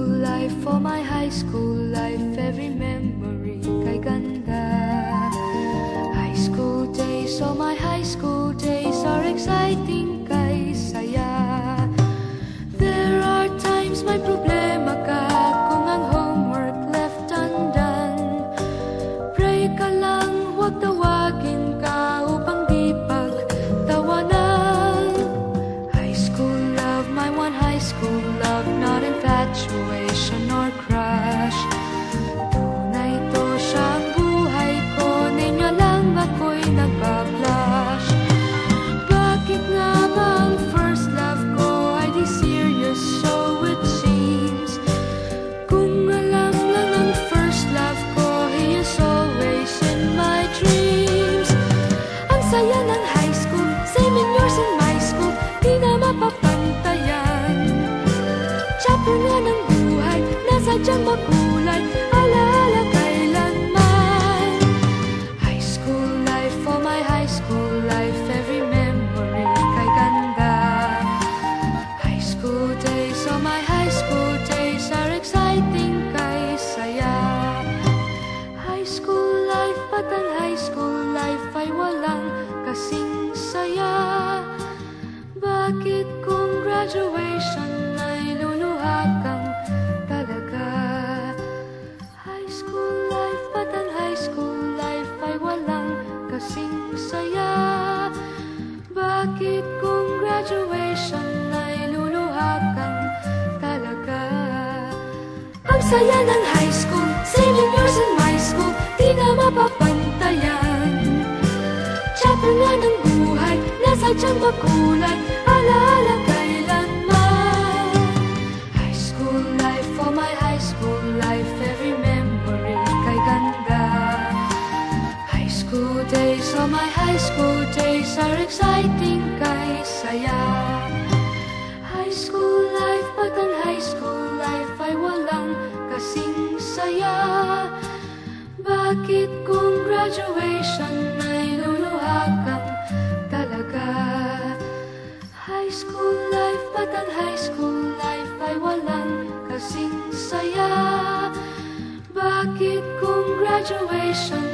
school life, for my high school life, every memory kay ganda. High school days, oh my high school days are exciting kay saya. There are times may problema ka kung ang homework left undone. Pray ka lang, huwag tawagin ka upang di pagtawanan. High school love, my one high school love, not infatuation or crush. Tunay to siyang buhay ko, ninyo lang ako'y nagbablush. Bakit nga ba ang first love ko ay di serious, so it seems? Kung alam lang ang first love ko, he is always in my dreams. Ang saya ng high school, same in yours in my school, di na mapapantayan. Chapter nga ng buhay, nasadyang makulay, alaala kailanman. High school life, for my high school life, every memory kay ganda. High school days, oh my high school days are exciting kay saya. High school life, ba't ang high school life ay walang kasing saya? Bakit kung graduation ay luluha kang talaga? High school life, ba't ang high school life ay walang kasing saya? Bakit kung graduation ay luluha kang talaga? Ang saya ng high school, same in yours in my school, di na mapapantayan. Chapter nga ng buhay, nasadyang makulay, alaala kailanman. High school life, for my high school life, every memory kay ganda. High school days, oh my high school days are exciting kay saya. High school life, ba't ang high school life ay walang kasing saya? Bakit kung graduation ay luluha kang talaga? High school life, ba't ang high school life ay walang kasing saya? Bakit kung graduation